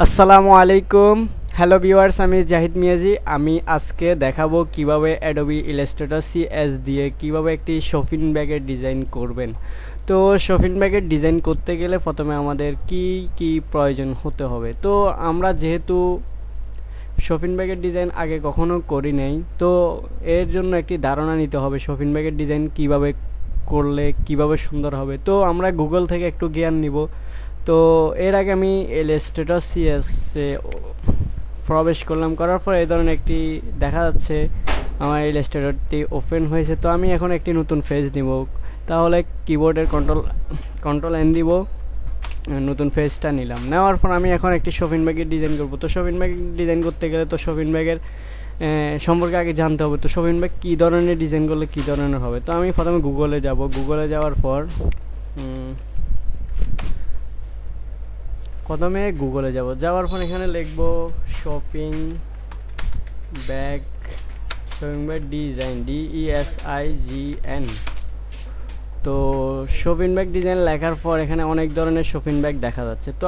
আসসালামু আলাইকুম। Hello viewers, আমি জাহিদ মিয়াজি। আমি আজকে দেখাবো কিভাবে অ্যাডোবি ইলাস্ট্রেটর সিএস দিয়ে কিভাবে একটি শপিং ব্যাগের ডিজাইন করবেন। তো শপিং ব্যাগের ডিজাইন করতে গেলে প্রথমে আমাদের কি কি প্রয়োজন হতে হবে। তো আমরা যেহেতু শপিং ব্যাগের ডিজাইন আগে কখনো করি নাই, তো এর জন্য একটি ধারণা নিতে হবে শপিং ব্যাগের ডিজাইন কিভাবে করলে কিভাবে সুন্দর হবে। তো আমরা গুগল থেকে একটু জ্ঞান নিব। তো এর আগে আমি ইলাস্ট্রেটর সিএস এ প্রবেশ করলাম, করার পর এই ধরনের একটি দেখা যাচ্ছে আমার ইলাস্ট্রেটরটি ওপেন হয়েছে। তো আমি এখন একটি নতুন পেজ নিব, তাহলে কিবোর্ডের কন্ট্রোল এন দিব, নতুন পেজটা নিলাম। নেওয়ার পর আমি এখন একটি শপিং ব্যাগের ডিজাইন করব। তো শপিং ব্যাগ ডিজাইন করতে গেলে তো শপিং ব্যাগের সম্পর্কে আগে জানতে হবে। তো শপিং ব্যাগ কী ধরনের ডিজাইন করলে কী ধরনের হবে। তো আমি প্রথমে গুগলে যাব। গুগলে যাওয়ার পর যাওয়ার পর এখানে লিখব শপিং ব্যাগ, ডিজাইন, DESIGN। তো শপিং ব্যাগ ডিজাইন লেখার পর এখানে অনেক ধরনের শপিং ব্যাগ দেখা যাচ্ছে। তো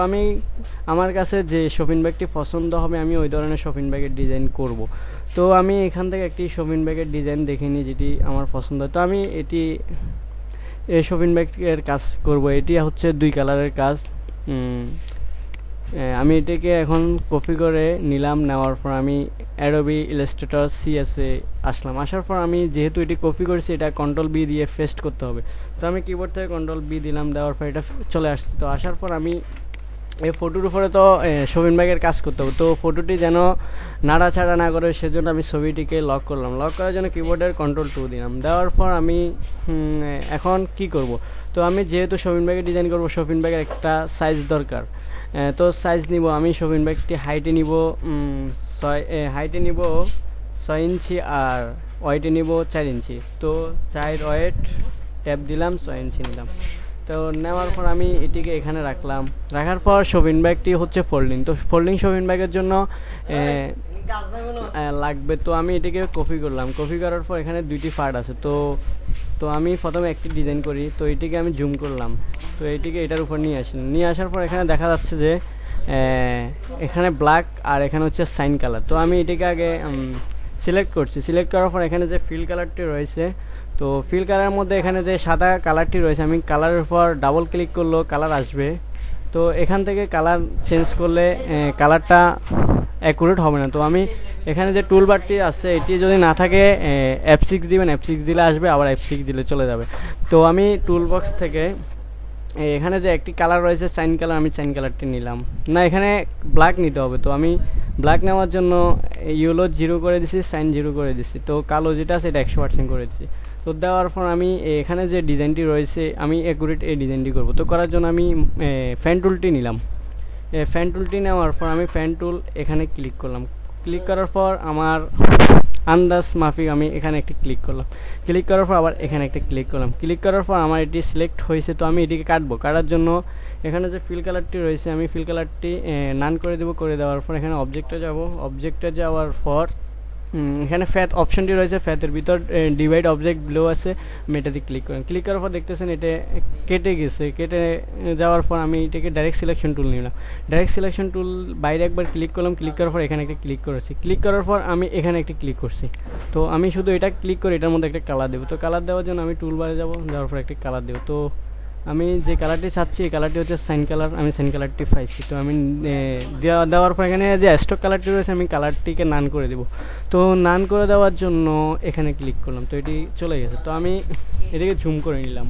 আমার কাছে যে শপিং ব্যাগটি পছন্দ হবে আমি ওই ধরনের শপিং ব্যাগের ডিজাইন করব। তো আমি এখান থেকে একটি শপিং ব্যাগের ডিজাইন দেখে নিই যেটি আমার পছন্দ। তো আমি এই শপিং ব্যাগের কাজ করব। এটি হচ্ছে 2 কালারের কাজ। আমি এটাকে এখন কপি করে নিলাম। নেওয়ার পর আমি অ্যাডোবি ইলাস্ট্রেটর সিএসে আসলাম। আসার পর আমি যেহেতু এটি কপি করেছি, এটা কন্ট্রোল বি দিয়ে পেস্ট করতে হবে। তো আমি কিবোর্ড থেকে কন্ট্রোল বি দিলাম, দেওয়ার পর এটা চলে আসছে। তো আসার পর আমি এই ফটোর উপরে তো শপিং ব্যাগের কাজ করতে হবে। তো ফটোটি যেন নাড়াচাড়া না করে সেজন্য আমি ছবিটিকে লক করলাম। লক করার জন্য কিবোর্ডের কন্ট্রোল 2 দিলাম। দেওয়ার পর আমি এখন কি করব। তো আমি যেহেতু শপিং ব্যাগের ডিজাইন করব, শপিং ব্যাগের একটা সাইজ দরকার। তো সাইজ নিব আমি শপিং ব্যাগটি হাইটে নিব 6 ইঞ্চি আর ওয়েটে নিব 4 ইঞ্চি। তো 4 ওয়েট ট্যাপ দিলাম, 6 ইঞ্চি নিলাম। তো নেওয়ার পর আমি এটিকে এখানে রাখলাম। রাখার পর শপিং ব্যাগটি হচ্ছে ফোল্ডিং। তো ফোল্ডিং শপিং ব্যাগের জন্য লাগবে। তো আমি এটিকে কপি করলাম। কপি করার পর এখানে 2টি পার্ট আছে। তো আমি প্রথমে একটি ডিজাইন করি। তো এটিকে আমি জুম করলাম। তো এটিকে এটার উপর নিয়ে আসার পর এখানে দেখা যাচ্ছে যে এখানে ব্ল্যাক আর এখানে হচ্ছে সাইন কালার। তো আমি এটিকে আগে সিলেক্ট করছি। সিলেক্ট করার পর এখানে যে ফিল কালারটি রয়েছে, তো ফিল কালারের মধ্যে এখানে যে সাদা কালারটি রয়েছে, আমি কালারের উপর ডাবল ক্লিক করলেও কালার আসবে। তো এখান থেকে কালার চেঞ্জ করলে কালারটা অ্যাকুরেট হবে না। তো আমি এখানে যে টুল বারটি আছে, এটি যদি না থাকে F6 দিবেন, F6 দিলে আসবে, আবার F6 দিলে চলে যাবে। তো আমি টুল বক্স থেকে এখানে যে একটি কালার রয়েছে সাইন কালার, আমি সাইন কালারটি নিলাম। না, এখানে ব্ল্যাক নিতে হবে। তো আমি ব্ল্যাক নেওয়ার জন্য ইয়েলো 0 করে দিছি, সাইন 0 করে দিছি। তো কালো যেটা আছে এটা 100% করে দিচ্ছি। তো দেওয়ার পর আমি এখানে যে ডিজাইনটি রয়েছে আমি অ্যাকুরেট এই ডিজাইনটি করব। তো করার জন্য আমি ফ্যান টুলটি নিলাম। ফ্যান টুলটি নেওয়ার পর আমি ফ্যান টুল এখানে ক্লিক করলাম। ক্লিক করার পর আমার আন্দাজ মাফিক আমি এখানে একটি ক্লিক করলাম। ক্লিক করার পর আবার এখানে একটা ক্লিক করলাম। ক্লিক করার পর আমার এটি সিলেক্ট হয়েছে। তো আমি এটিকে কাটবো। কাটার জন্য এখানে যে ফিল কালারটি রয়েছে আমি ফিল কালারটি নান করে দেবো। করে দেওয়ার পর এখানে অবজেক্টে যাব। অবজেক্টে যাওয়ার পর এখানে ফ্যাথ অপশনটি রয়েছে। ফ্যাথের ভিতর ডিভাইড অবজেক্ট ব্লো আছে, আমি এটাতে ক্লিক করেন। ক্লিক করার পর দেখতেছেন এটা কেটে গেছে। কেটে যাওয়ার পর আমি এটাকে ডাইরেক্ট সিলেকশন টুল নিলাম। ডাইরেক্ট সিলেকশন টুল বাইরে একবার ক্লিক করলাম। ক্লিক করার পর এখানে একটা ক্লিক করেছি। ক্লিক করার পর আমি এখানে একটি ক্লিক করছি। তো আমি শুধু এটা ক্লিক করে এটার মধ্যে একটা কালার দেবো। তো কালার দেওয়ার জন্য আমি টুল বারে যাবো, যাওয়ার পর একটা কালার দেবো। তো আমি যে কালারটি চাচ্ছি এই কালারটি হচ্ছে সাইন কালার। আমি সাইন কালারটি পাইছি। তো আমি দেওয়ার পর এখানে যে স্টক কালারটি রয়েছে আমি কালারটিকে নান করে দেবো। তো নান করে দেওয়ার জন্য এখানে ক্লিক করলাম। তো এটি চলে গেছে। তো আমি এটিকে জুম করে নিলাম।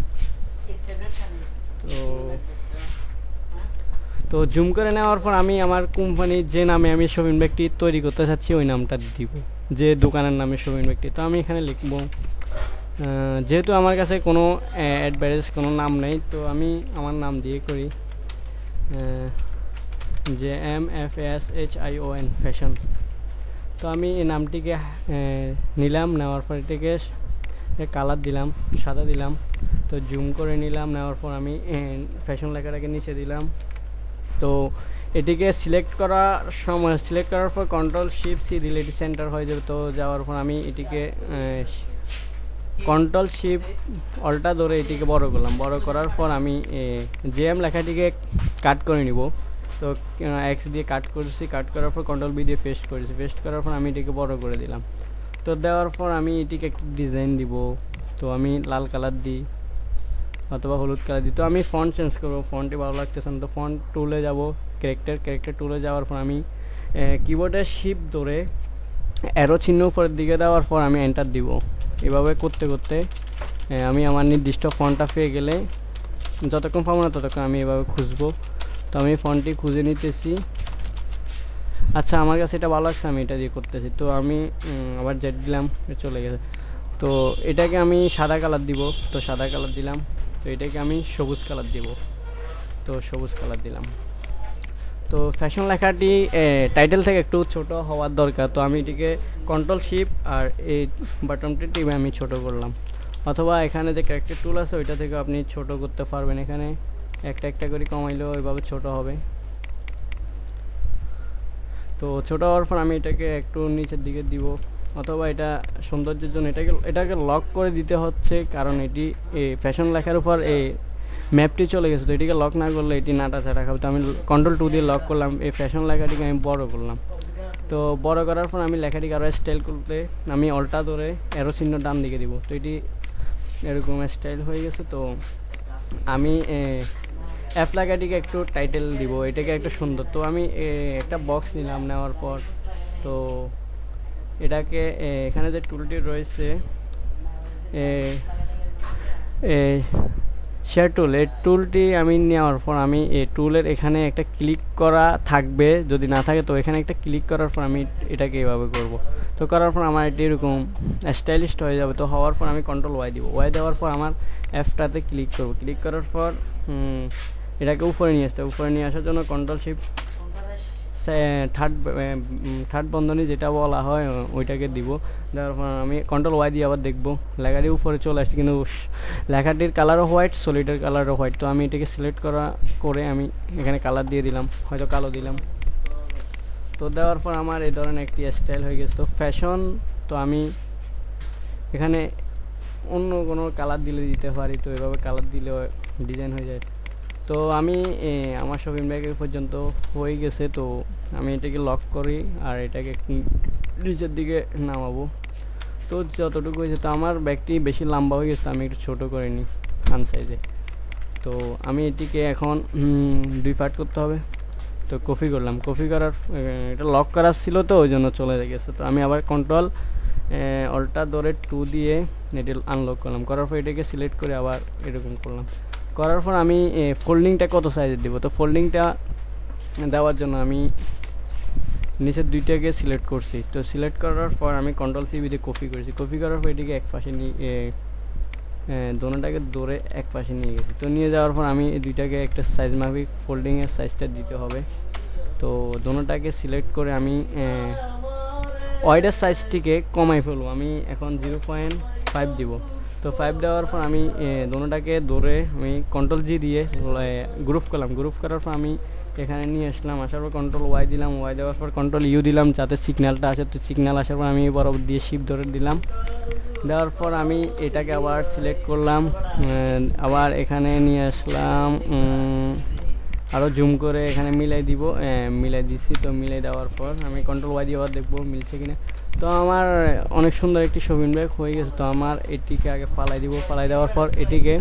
তো জুম করে নেওয়ার পর আমি আমার কোম্পানির যে নামে আমি শপিং ব্যাগটি তৈরি করতে চাচ্ছি ওই নামটা দিব, যে দোকানের নামে শপিং ব্যাগটি। তো আমি এখানে লিখবো, যেহেতু আমার কাছে কোনো অ্যাডভার্টাইজ কোনো নাম নেই, তো আমি আমার নাম দিয়ে করি, JMFSHION ফ্যাশন। তো আমি এই নামটিকে নিলাম। নেওয়ার পর এটিকে কালার দিলাম, সাদা দিলাম। তো জুম করে নিলাম। নেওয়ার পর আমি ফ্যাশন লেখাটাকে নিচে দিলাম। তো এটিকে সিলেক্ট করার পর Ctrl+Shift+C দিলে এটি সেন্টার হয়ে যাবে। তো যাওয়ার পর আমি এটিকে Ctrl+Shift+Alt ধরে এটিকে বড় করলাম। বড় করার পর আমি JM লেখাটিকে কাট করে নিব। তো এক্স দিয়ে কাট করছি, কাট করার পর কন্ট্রোল বি দিয়ে পেস্ট করেছি, পেস্ট করার পর আমি এটাকে বড় করে দিলাম। তো দেওয়ার পর আমি এটিকে একটি ডিজাইন দিব। তো আমি লাল কালার দিই অথবা হলুদ কালার দিই। তো আমি ফন্ট চেঞ্জ করবো, ফন্টে ভালো লাগতেছে না, তো ফন্ট টুলে যাব, ক্যারেক্টার টুলে যাওয়ার পর আমি কিবোর্ডের শিফট ধরে অ্যারো চিহ্ন উপরের দিকে দেওয়ার পর আমি এন্টার দিব। এভাবে করতে করতে আমি আমার নির্দিষ্ট ফন্টটা পেয়ে গেলে যতক্ষণ পাবো না ততক্ষণ আমি এভাবে খুঁজবো। তো আমি ফন্টটি খুঁজে নিতেছি। আচ্ছা, আমার কাছে এটা ভালো লাগছে, আমি এটা দিয়ে করতেছি। তো আমি আবার জেড দিলাম, চলে গেছে। তো এটাকে আমি সাদা কালার দিব, তো সাদা কালার দিলাম। তো এটাকে আমি সবুজ কালার দিব, তো সবুজ কালার দিলাম। তো ফ্যাশন লেখাটি টাইটেল থেকে একটু ছোট হওয়ার দরকার, তো আমি এটিকে কন্ট্রোল শিফট আর এই বাটনটি টিপে আমি ছোট করলাম। অথবা এখানে যে ক্যারেক্টার টুল আছে ওইটা থেকে আপনি ছোট করতে পারবেন, এখানে একটা একটা করে কমাইলেও ওইভাবে ছোট হবে। তো ছোট হওয়ার পর আমি এটাকে একটু নিচের দিকে দিব, অথবা এটা সৌন্দর্যের জন্য এটাকে লক করে দিতে হচ্ছে, কারণ এটি ফ্যাশন লেখার উপর এই ম্যাপটি চলে গেছে। তো এটিকে লক না করলে এটি নাটাচাড়া খাবে। তো আমি কন্ট্রোল 2 দিয়ে লক করলাম, এই ফ্যাশন লেখাটিকে আমি বড় করলাম। তো বড় করার পর আমি লেখাটিকে আরও স্টাইল করতে আমি অল্টা ধরে অ্যারো চিহ্ন ডান দিকে দিব। তো এটি এরকম স্টাইল হয়ে গেছে। তো আমি অ্যাপ লেখাটিকে একটু টাইটেল দিব, এটাকে একটু সুন্দর। তো আমি একটা বক্স নিলাম, নেওয়ার পর তো এটাকে এখানে যে টুলটি রয়েছে শেয়ার টুল, এই টুলটি আমি নেওয়ার পর আমি এই টুলের এখানে একটা ক্লিক করা থাকবে, যদি না থাকে তো এখানে একটা ক্লিক করার পর আমি এটাকে এভাবে করব। তো করার পর আমার এটি এরকম স্টাইলিশ হয়ে যাবে। তো হওয়ার পর আমি কন্ট্রোল ওয়াই দিব, ওয়াই দেওয়ার পর আমার অ্যাপটাতে ক্লিক করব, ক্লিক করার পর এটাকে উপরে নিয়ে আসতে, উপরে নিয়ে আসার জন্য কন্ট্রোল শিফট থার্ড বন্ধনী যেটা বলা হয় ওইটাকে দিব। দেওয়ার পর আমি কন্ট্রোল ওয়াই দিয়ে আবার দেখবো, লেখাটি উপরে চলে আসছে, কিন্তু লেখাটির কালারও হোয়াইট, সলিডের কালারও হোয়াইট। তো আমি এটাকে সিলেক্ট করে আমি এখানে কালার দিয়ে দিলাম, হয়তো কালো দিলাম। তো দেওয়ার পর আমার এই ধরনের একটি স্টাইল হয়ে গেছে। তো ফ্যাশন, তো আমি এখানে অন্য কোনো কালার দিতে পারি, তো এভাবে কালার দিলে ডিজাইন হয়ে যায়। তো আমি আমার শপিং ব্যাগ পর্যন্ত হয়ে গেছে। তো আমি এটাকে লক করি আর এটাকে নিচের দিকে নামাবো। তো যতটুকু হয়েছে, তো আমার ব্যাগটি বেশি লম্বা হয়ে গেছে, আমি একটু ছোটো করে নিই ফ্রন্ট সাইজে। তো আমি এটিকে এখন 2 পার্ট করতে হবে। তো কপি করলাম, কপি করার এটা লক করার ছিল, তো ওই জন্য চলে গেছে। তো আমি আবার কন্ট্রোল অল্টা ধরে 2 দিয়ে এটি আনলক করলাম, করার পর এটাকে সিলেক্ট করে আবার এরকম করলাম। করার পর আমি ফোল্ডিংটা কত সাইজের দিব, তো ফোল্ডিংটা দেওয়ার জন্য আমি নিচের দুইটাকে সিলেক্ট করছি। তো সিলেক্ট করার পর আমি কন্ট্রোল সি দিয়ে কপি করেছি, কপি করার পর এটিকে এক পাশে নিয়ে দোনোটাকে ধরে এক পাশে নিয়ে গেছি। তো নিয়ে যাওয়ার পর আমি এই দুইটাকে একটা সাইজ মাফিক ফোল্ডিংয়ের সাইজটা দিতে হবে। তো দোনোটাকে সিলেক্ট করে আমি ওয়াইডের সাইজটিকে কমাই ফেলবো, আমি এখন 0.5 দিব। তো 5 দেওয়ার পর আমি দোনোটাকে ধরে আমি কন্ট্রোল জি দিয়ে গ্রুপ করলাম, গ্রুপ করার পর আমি এখানে নিয়ে আসলাম, আসার পর কন্ট্রোল ওয়াই দিলাম, ওয়াই দেওয়ার পর কন্ট্রোল ইউ দিলাম যাতে সিগন্যালটা আসে। তো সিগন্যাল আসার পর আমি বরাবর দিয়ে শিফট ধরে দিলাম, দেওয়ার পর আমি এটাকে আবার সিলেক্ট করলাম, আবার এখানে নিয়ে আসলাম, আরও জুম করে এখানে মিলাই দিব, মিলাই দিছি। তো মিলাই দেওয়ার পর আমি কন্ট্রোল ওয়াই দিয়ে আবার দেখবো মিলছে কিনা। তো আমার অনেক সুন্দর একটি শপিং ব্যাগ হয়ে গেছে। তো আমার এটিকে আগে ফালাই দিব, ফালাই দেওয়ার পর এটিকে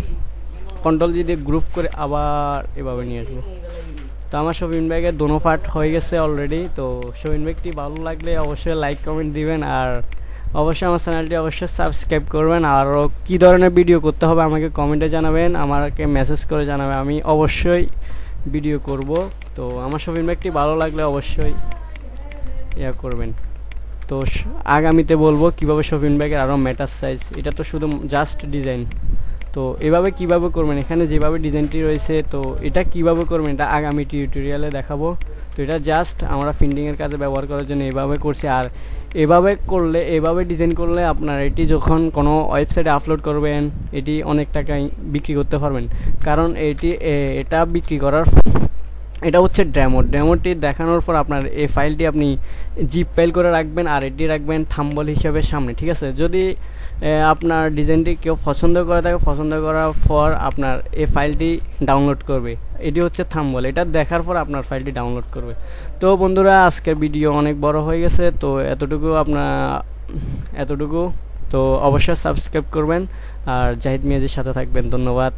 কন্ট্রোল জি দিয়ে গ্রুপ করে আবার এভাবে নিয়ে আসবো। তো আমার শপিং ব্যাগের দোনো পার্ট হয়ে গেছে অলরেডি। তো শপিং ব্যাগটি ভালো লাগলে অবশ্যই লাইক কমেন্ট দিবেন, আর অবশ্যই আমার চ্যানেলটি অবশ্যই সাবস্ক্রাইব করবেন। আরও কী ধরনের ভিডিও করতে হবে আমাকে কমেন্টে জানাবেন, আমাকে মেসেজ করে জানাবেন, আমি অবশ্যই ভিডিও করব। তো আমার শপিং ব্যাগটি ভালো লাগলে অবশ্যই করবেন। তো আগামীতে বলবো কিভাবে শপিং ব্যাগের আরও ম্যাটার সাইজ, এটা তো শুধু জাস্ট ডিজাইন। তো এভাবে কিভাবে করবেন, এখানে যেভাবে ডিজাইনটি রয়েছে তো এটা কিভাবে করবেন এটা আগামী টিউটোরিয়ালে দেখাবো। তো এটা জাস্ট আমরা প্রিন্টিংয়ের কাজে ব্যবহার করার জন্য এভাবে করছি। আর এভাবে ডিজাইন করলে আপনার এটি যখন কোনো ওয়েবসাইটে আপলোড করবেন এটি অনেক টাকায় বিক্রি করতে পারবেন, কারণ এটা বিক্রি করার এটা হচ্ছে ডেমোটি দেখানোর পর আপনার এই ফাইলটি আপনি জিপ ফাইল করে রাখবেন, আর এটি রাখবেন থাম্বনেল হিসাবে সামনে, ঠিক আছে। যদি আপনার ডিজাইনটি কেউ পছন্দ করে থাকে, পছন্দ করার পর আপনার এই ফাইলটি ডাউনলোড করবে। এটি হচ্ছে থাম্বনেল, এটা দেখার পর আপনার ফাইলটি ডাউনলোড করবে। তো বন্ধুরা আজকের ভিডিও অনেক বড় হয়ে গেছে, তো এতটুকু। তো অবশ্যই সাবস্ক্রাইব করবেন আর জাহিদ মিয়াজির সাথে থাকবেন। ধন্যবাদ।